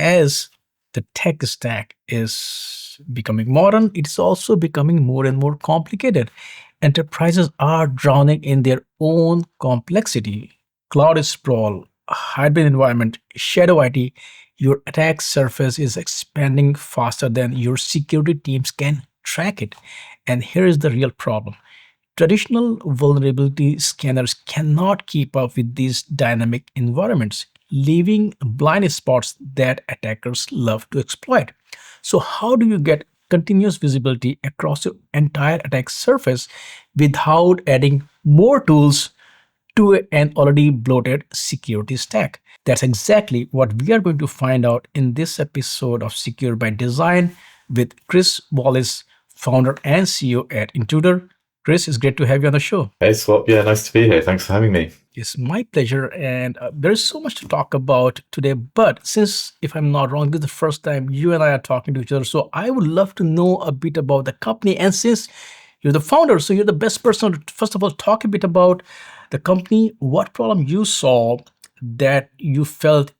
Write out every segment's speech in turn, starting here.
as the tech stack is becoming modern, it's also becoming more and more complicated. Enterprises are drowning in their own complexity. Cloud sprawl, hybrid environment, shadow IT, your attack surface is expanding faster than your security teams can track it. And here is the real problem. Traditional vulnerability scanners cannot keep up with these dynamic environments, leaving blind spots that attackers love to exploit. So, how do you get continuous visibility across your entire attack surface without adding more tools to an already bloated security stack? That's exactly what we are going to find out in this episode of Secure by Design with Chris Wallis, founder and CEO at Intruder. Chris, it's great to have you on the show. Hey, Swap. Yeah, nice to be here. Thanks for having me. It's my pleasure. And there's so much to talk about today. But since, if I'm not wrong, this is the first time you and I are talking to each other. So I would love to know a bit about the company. And since you're the founder, so you're the best person to, first of all, talk a bit about the company, what problem you saw that you felt,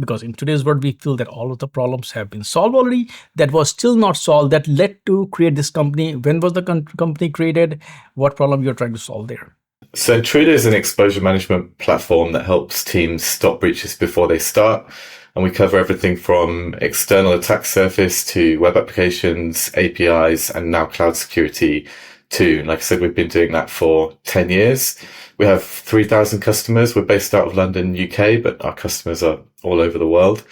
because in today's world, we feel that all of the problems have been solved already, that was still not solved, that led to create this company. When was the company created? What problem you're trying to solve there? So Intruder is an exposure management platform that helps teams stop breaches before they start. And we cover everything from external attack surface to web applications, APIs, and now cloud security too. Like I said, we've been doing that for 10 years. We have 3,000 customers. We're based out of London, UK, but our customers are all over the world.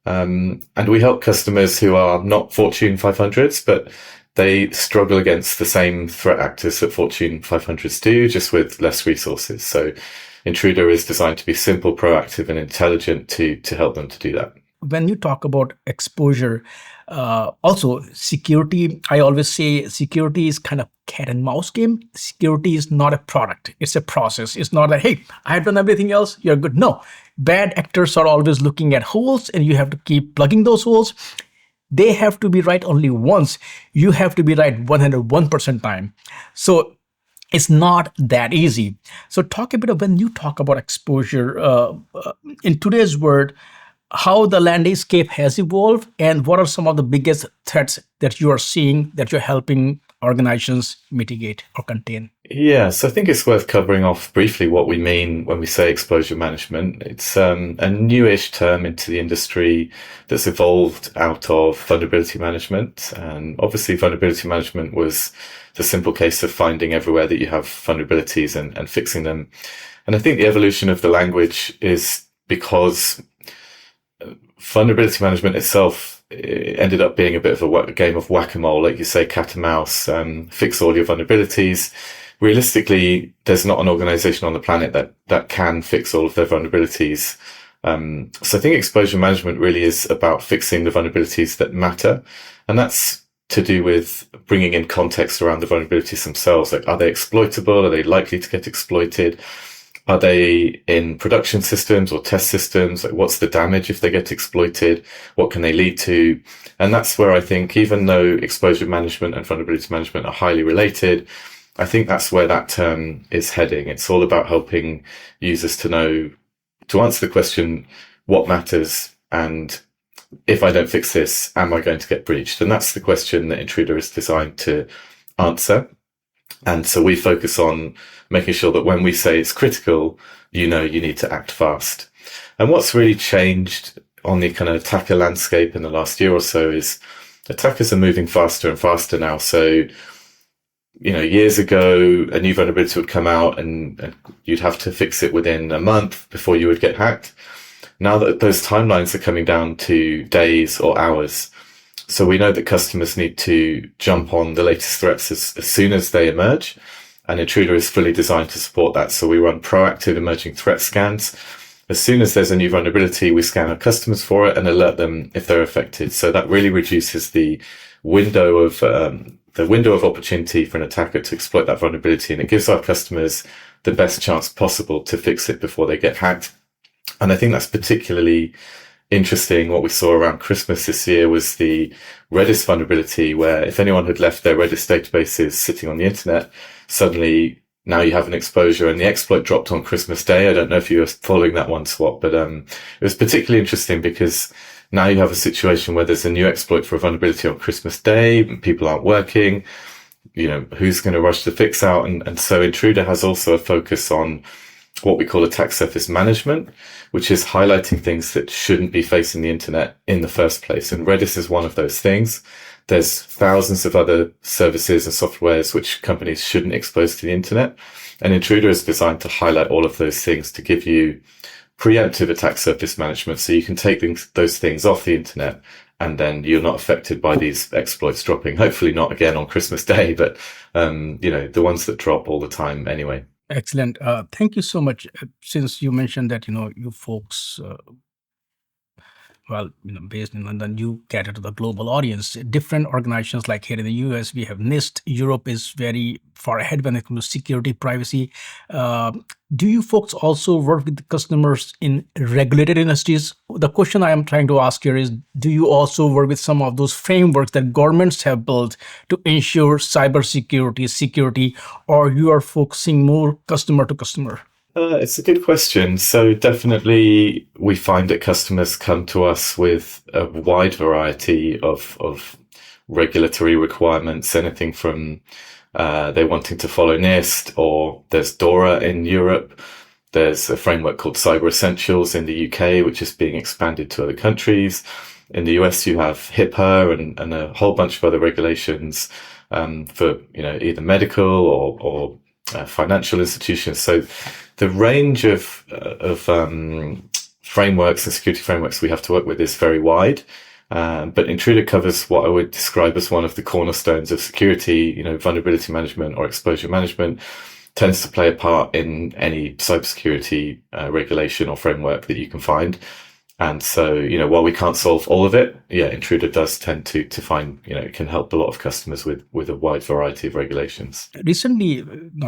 And we help customers who are not Fortune 500s, but they struggle against the same threat actors that Fortune 500s do, just with less resources. So Intruder is designed to be simple, proactive, and intelligent to help them to do that. When you talk about exposure, also security, I always say security is kind of cat and mouse game. Security is not a product. It's a process. It's not like, hey, I have done everything else, you're good. No, bad actors are always looking at holes and you have to keep plugging those holes. They have to be right only once. You have to be right 101% time. So it's not that easy. So talk a bit of when you talk about exposure in today's world, how the landscape has evolved and what are some of the biggest threats that you are seeing that you're helping organizations mitigate or contain? Yeah, so I think it's worth covering off briefly what we mean when we say exposure management. It's a newish term into the industry that's evolved out of vulnerability management. And obviously vulnerability management was the simple case of finding everywhere that you have vulnerabilities and fixing them. And I think the evolution of the language is because vulnerability management itself ended up being a bit of a game of whack-a-mole, like you say, cat and mouse, fix all your vulnerabilities. Realistically, there's not an organization on the planet that can fix all of their vulnerabilities. So I think exposure management really is about fixing the vulnerabilities that matter. And that's to do with bringing in context around the vulnerabilities themselves. Like, are they exploitable? Are they likely to get exploited? Are they in production systems or test systems? Like, what's the damage if they get exploited? What can they lead to? And that's where I think, even though exposure management and vulnerability management are highly related, I think that's where that term is heading. It's all about helping users to answer the question, what matters? And if I don't fix this, am I going to get breached? And that's the question that Intruder is designed to answer. And so we focus on making sure that when we say it's critical, you need to act fast. And what's really changed on the kind of attacker landscape in the last year or so is attackers are moving faster and faster now. So, years ago, a new vulnerability would come out and you'd have to fix it within a month before you would get hacked. Now that those timelines are coming down to days or hours. So we know that customers need to jump on the latest threats as soon as they emerge. And Intruder is fully designed to support that. So we run proactive emerging threat scans. As soon as there's a new vulnerability, we scan our customers for it and alert them if they're affected. So that really reduces the window of opportunity for an attacker to exploit that vulnerability. And it gives our customers the best chance possible to fix it before they get hacked. And I think that's particularly interesting. What we saw around Christmas this year was the Redis vulnerability, where if anyone had left their Redis databases sitting on the internet, suddenly now you have an exposure, and the exploit dropped on Christmas Day. I don't know if you were following that one, Swap, but it was particularly interesting because Now you have a situation where there's a new exploit for a vulnerability on Christmas Day, and people aren't working. Who's going to rush the fix out? And so Intruder has also a focus on what we call attack surface management, which is highlighting things that shouldn't be facing the internet in the first place. And Redis is one of those things. There's thousands of other services and softwares which companies shouldn't expose to the internet. And Intruder is designed to highlight all of those things to give you preemptive attack surface management, so you can take those things off the internet, and then you're not affected by these exploits dropping. Hopefully not again on Christmas Day, but the ones that drop all the time anyway. Excellent. Thank you so much. Since you mentioned that you folks, based in London, you cater to the global audience. Different organizations, like here in the US, we have NIST. Europe is very far ahead when it comes to security, privacy. Do you folks also work with the customers in regulated industries? The question I am trying to ask here is, do you also work with some of those frameworks that governments have built to ensure cybersecurity, security, or you are focusing more customer to customer? It's a good question. So definitely we find that customers come to us with a wide variety of regulatory requirements, anything from they're wanting to follow NIST, or there's DORA in Europe. There's a framework called Cyber Essentials in the UK, which is being expanded to other countries. In the US, you have HIPAA and a whole bunch of other regulations for either medical or financial institutions. So the range of frameworks and security frameworks we have to work with is very wide. But Intruder covers what I would describe as one of the cornerstones of security. Vulnerability management or exposure management tends to play a part in any cybersecurity regulation or framework that you can find. And so, while we can't solve all of it, Intruder does tend to find, it can help a lot of customers with a wide variety of regulations. Not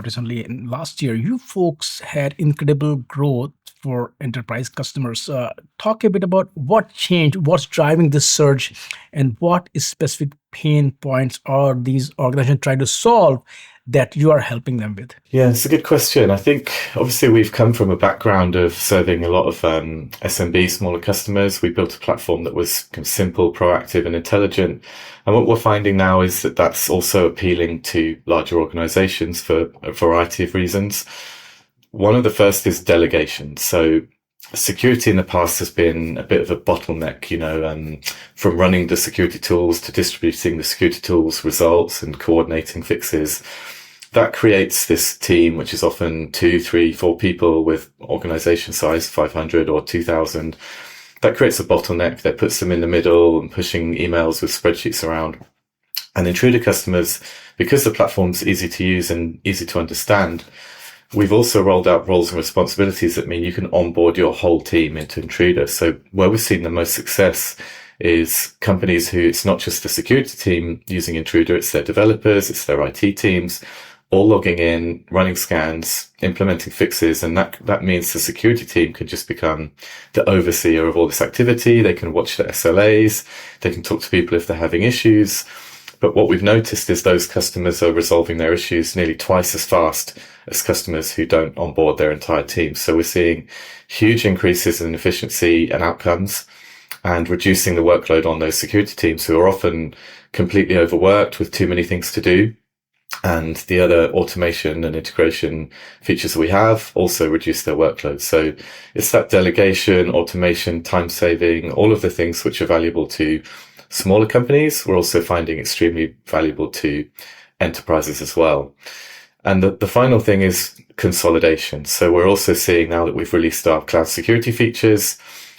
recently, last year, you folks had incredible growth for enterprise customers. Talk a bit about what changed, what's driving this surge, and what specific pain points are these organizations trying to solve that you are helping them with? Yeah, it's a good question. I think obviously we've come from a background of serving a lot of SMB, smaller customers. We built a platform that was kind of simple, proactive, and intelligent. And what we're finding now is that that's also appealing to larger organizations for a variety of reasons. One of the first is delegation. So security in the past has been a bit of a bottleneck, from running the security tools to distributing the security tools results and coordinating fixes. That creates this team, which is often 2, 3, 4 people with organization size 500 or 2,000. That creates a bottleneck that puts them in the middle and pushing emails with spreadsheets around. And Intruder customers, because the platform's easy to use and easy to understand, we've also rolled out roles and responsibilities that mean you can onboard your whole team into Intruder. So where we've seen the most success is companies who it's not just the security team using Intruder, it's their developers, it's their IT teams, all logging in, running scans, implementing fixes. And that means the security team can just become the overseer of all this activity. They can watch the SLAs. They can talk to people if they're having issues. But what we've noticed is those customers are resolving their issues nearly twice as fast as customers who don't onboard their entire team. So we're seeing huge increases in efficiency and outcomes, and reducing the workload on those security teams who are often completely overworked with too many things to do. And the other automation and integration features that we have also reduce their workload. So it's that delegation, automation, time saving, all of the things which are valuable to smaller companies, we're also finding extremely valuable to enterprises as well. And the final thing is consolidation. So we're also seeing now that we've released our cloud security features,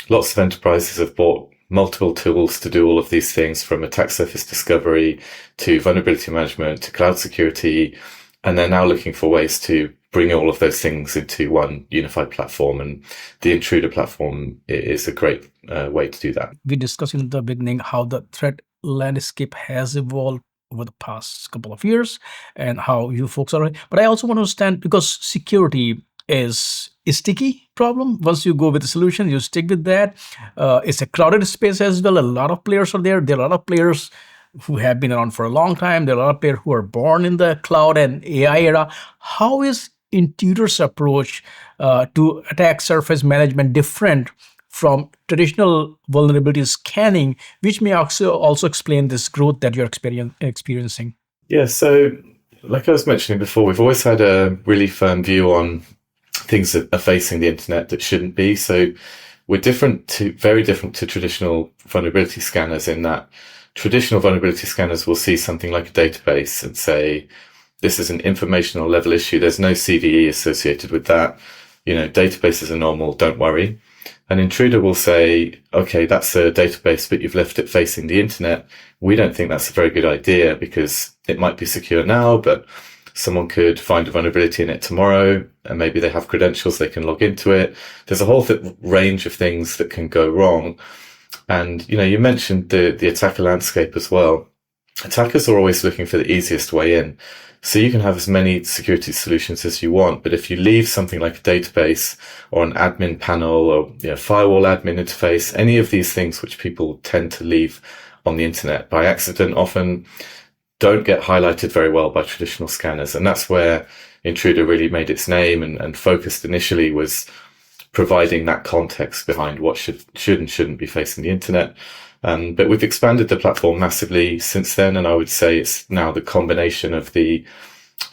lots of enterprises have bought multiple tools to do all of these things, from attack surface discovery to vulnerability management to cloud security. And they're now looking for ways to bring all of those things into one unified platform. And the Intruder platform is a great way to do that. We discussed in the beginning how the threat landscape has evolved over the past couple of years and how you folks are. But I also want to understand, because security is a sticky problem. Once you go with the solution, you stick with that. It's a crowded space as well. A lot of players are there. There are a lot of players who have been around for a long time. There are a lot of players who are born in the cloud and AI era. How is Intruder's approach to attack surface management different from traditional vulnerability scanning, which may also explain this growth that you're experiencing. Yeah, so like I was mentioning before, we've always had a really firm view on things that are facing the internet that shouldn't be. So we're very different to traditional vulnerability scanners in that traditional vulnerability scanners will see something like a database and say, this is an informational level issue. There's no CVE associated with that. Databases are normal. Don't worry. An intruder will say, okay, that's a database, but you've left it facing the internet. We don't think that's a very good idea because it might be secure now, but someone could find a vulnerability in it tomorrow, and maybe they have credentials, they can log into it. There's a whole range of things that can go wrong. And, you mentioned the attacker landscape as well. Attackers are always looking for the easiest way in. So you can have as many security solutions as you want, but if you leave something like a database or an admin panel or firewall admin interface, any of these things which people tend to leave on the internet by accident often don't get highlighted very well by traditional scanners. And that's where Intruder really made its name and focused initially was providing that context behind what should and shouldn't be facing the internet. But we've expanded the platform massively since then, and I would say it's now the combination of the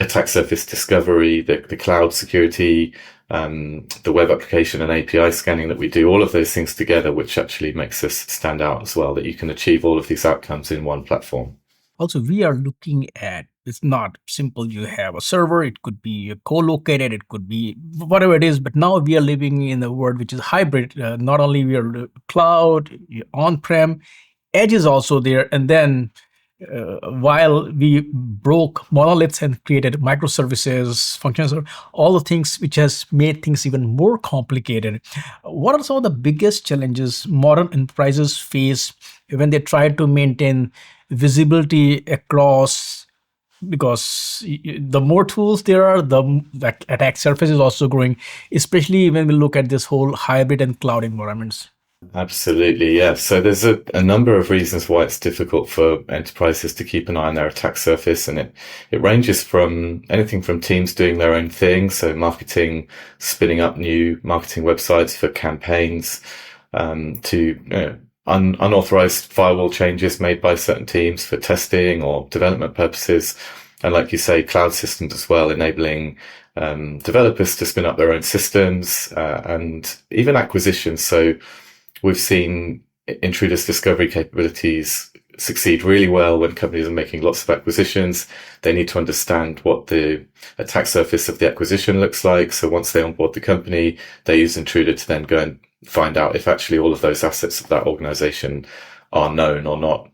attack surface discovery, the cloud security, the web application and API scanning that we do, all of those things together, which actually makes us stand out as well, that you can achieve all of these outcomes in one platform. Also, we are looking at, it's not simple. You have a server, it could be co-located, it could be whatever it is. But now we are living in a world which is hybrid. Not only we are cloud, on-prem, edge is also there. And then while we broke monoliths and created microservices, functions, all the things which has made things even more complicated. What are some of the biggest challenges modern enterprises face when they try to maintain visibility across, because the more tools there are, the attack surface is also growing, especially when we look at this whole hybrid and cloud environments? Absolutely, yeah. So there's a number of reasons why it's difficult for enterprises to keep an eye on their attack surface, and it ranges from anything from teams doing their own thing, so marketing, spinning up new marketing websites for campaigns, to unauthorized firewall changes made by certain teams for testing or development purposes, and like you say, cloud systems as well, enabling developers to spin up their own systems, and even acquisitions. So we've seen Intruder's discovery capabilities succeed really well when companies are making lots of acquisitions. They need to understand what the attack surface of the acquisition looks like. So once they onboard the company, they use Intruder to then go and find out if actually all of those assets of that organization are known or not.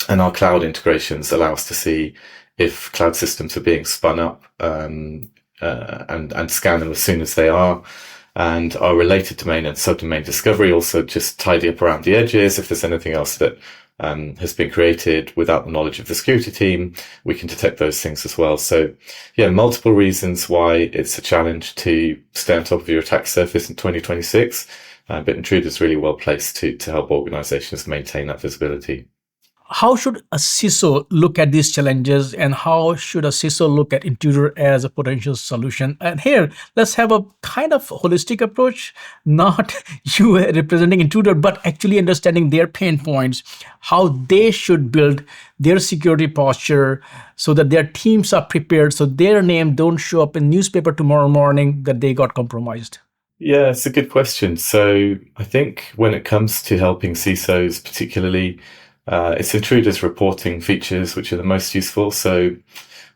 And our cloud integrations allow us to see if cloud systems are being spun up, and scan them as soon as they are. And our related domain and subdomain discovery also just tidy up around the edges. If there's anything else that has been created without the knowledge of the security team, we can detect those things as well. So yeah, multiple reasons why it's a challenge to stay on top of your attack surface in 2026. But Intruder is really well placed to help organizations maintain that visibility. How should a CISO look at these challenges, and how should a CISO look at Intruder as a potential solution? And here, let's have a kind of holistic approach, not you representing Intruder, but actually understanding their pain points, how they should build their security posture so that their teams are prepared, so their name don't show up in newspaper tomorrow morning that they got compromised. Yeah, it's a good question. So I think when it comes to helping CISOs particularly, it's Intruder's reporting features which are the most useful. So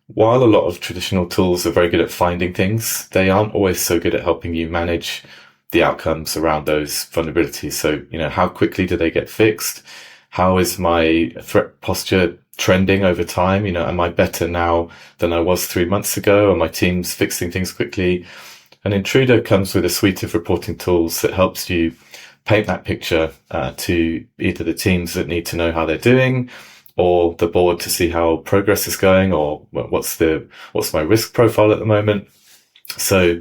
while a lot of traditional tools are very good at finding things, they aren't always so good at helping you manage the outcomes around those vulnerabilities. So, how quickly do they get fixed? How is my threat posture trending over time? Am I better now than I was 3 months ago? Are my teams fixing things quickly? And Intruder comes with a suite of reporting tools that helps you paint that picture to either the teams that need to know how they're doing, or the board to see how progress is going, or what's my risk profile at the moment. So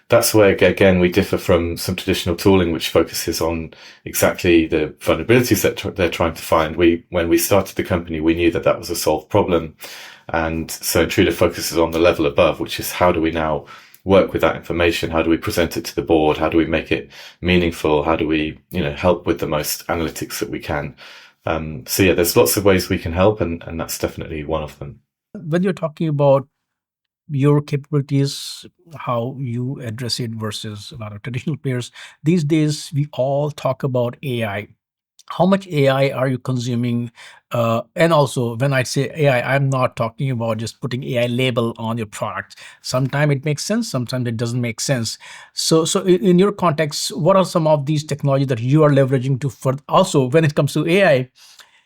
that's where, again, we differ from some traditional tooling, which focuses on exactly the vulnerabilities that they're trying to find. When we started the company, we knew that was a solved problem. And so Intruder focuses on the level above, which is how do we now work with that information? How do we present it to the board? How do we make it meaningful? How do we, help with the most analytics that we can? So yeah, there's lots of ways we can help, and that's definitely one of them. When you're talking about your capabilities, how you address it versus a lot of traditional players, these days we all talk about AI. How much AI are you consuming? And also, when I say AI, I'm not talking about just putting AI label on your product. Sometimes it makes sense, sometimes it doesn't make sense. So in your context, what are some of these technologies that you are leveraging to further? Also, when it comes to AI,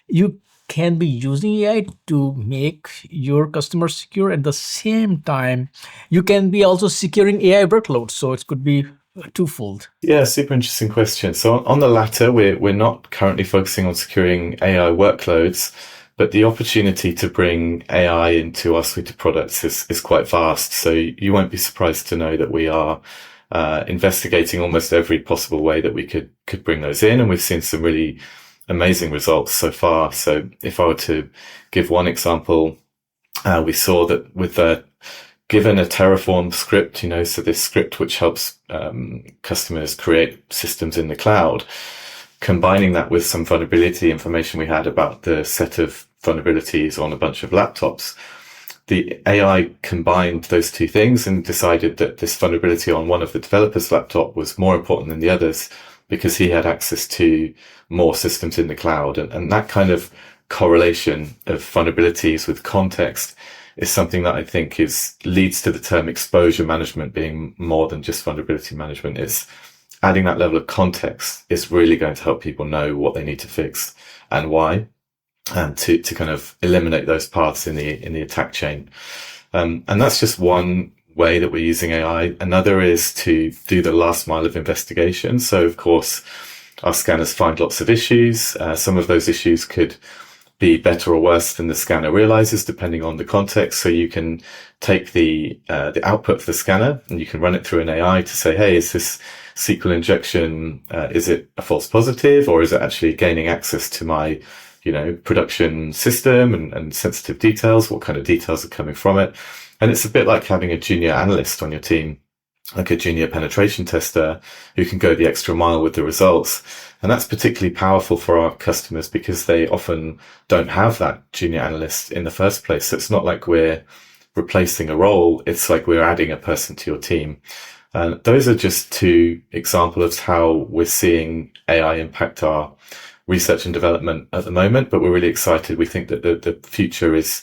you can be using AI to make your customers secure. At the same time, you can be also securing AI workloads. So it could be twofold. Yeah, super interesting question. So on the latter, we're not currently focusing on securing AI workloads, but the opportunity to bring AI into our suite of products is quite vast. So you won't be surprised to know that we are investigating almost every possible way that we could bring those in, and we've seen some really amazing results so far. So if I were to give one example, we saw that with given a Terraform script, so this script which helps customers create systems in the cloud, combining that with some vulnerability information we had about the set of vulnerabilities on a bunch of laptops, the AI combined those two things and decided that this vulnerability on one of the developer's laptop was more important than the others because he had access to more systems in the cloud. And that kind of correlation of vulnerabilities with context is something that I think leads to the term exposure management being more than just vulnerability management. It's adding that level of context is really going to help people know what they need to fix and why, and to kind of eliminate those paths in the attack chain. And that's just one way that we're using AI. Another is to do the last mile of investigation. So of course, our scanners find lots of issues. Some of those issues could be better or worse than the scanner realizes, depending on the context. So you can take the output of the scanner and you can run it through an AI to say, hey, is this SQL injection, is it a false positive, or is it actually gaining access to my production system and sensitive details? What kind of details are coming from it? And it's a bit like having a junior analyst on your team, like a junior penetration tester who can go the extra mile with the results. And that's particularly powerful for our customers because they often don't have that junior analyst in the first place. So it's not like we're replacing a role. It's like we're adding a person to your team. And those are just two examples of how we're seeing AI impact our research and development at the moment. But we're really excited. We think that the future is,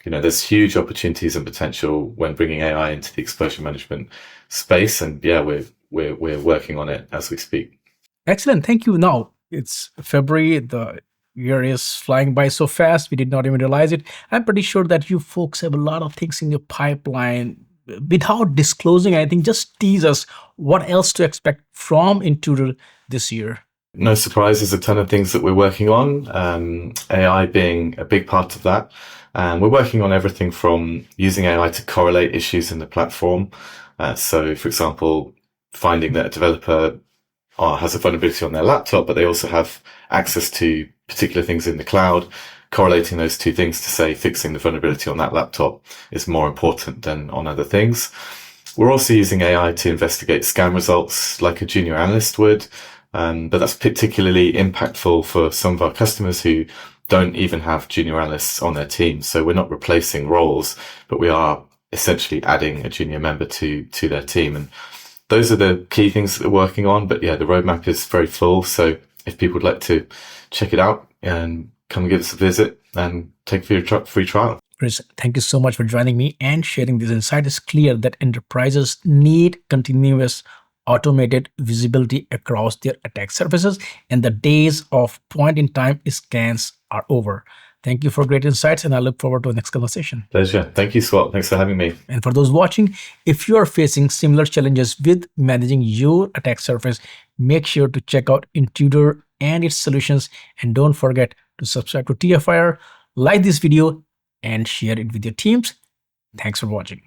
there's huge opportunities and potential when bringing AI into the exposure management space. And yeah, we're working on it as we speak. Excellent. Thank you. Now it's February. The year is flying by so fast. We did not even realize it. I'm pretty sure that you folks have a lot of things in your pipeline. Without disclosing anything, just tease us what else to expect from Intruder this year. No surprise, there's a ton of things that we're working on, AI being a big part of that. And we're working on everything from using AI to correlate issues in the platform. So, for example, finding that a developer has a vulnerability on their laptop, but they also have access to particular things in the cloud, correlating those two things to say fixing the vulnerability on that laptop is more important than on other things. We're also using AI to investigate scam results like a junior analyst would. But that's particularly impactful for some of our customers who don't even have junior analysts on their team. So we're not replacing roles, but we are essentially adding a junior member to their team. And those are the key things that we're working on. But yeah, the roadmap is very full. So if people would like to check it out and come and give us a visit and take a free trial. Chris, thank you so much for joining me and sharing this insight. It's clear that enterprises need continuous automated visibility across their attack surfaces, and the days of point-in-time scans are over. Thank you for great insights, and I look forward to the next conversation. Pleasure. Thank you, Scott. Thanks for having me. And for those watching, if you are facing similar challenges with managing your attack surface, make sure to check out Intruder and its solutions, and don't forget to subscribe to TFIR, like this video, and share it with your teams. Thanks for watching.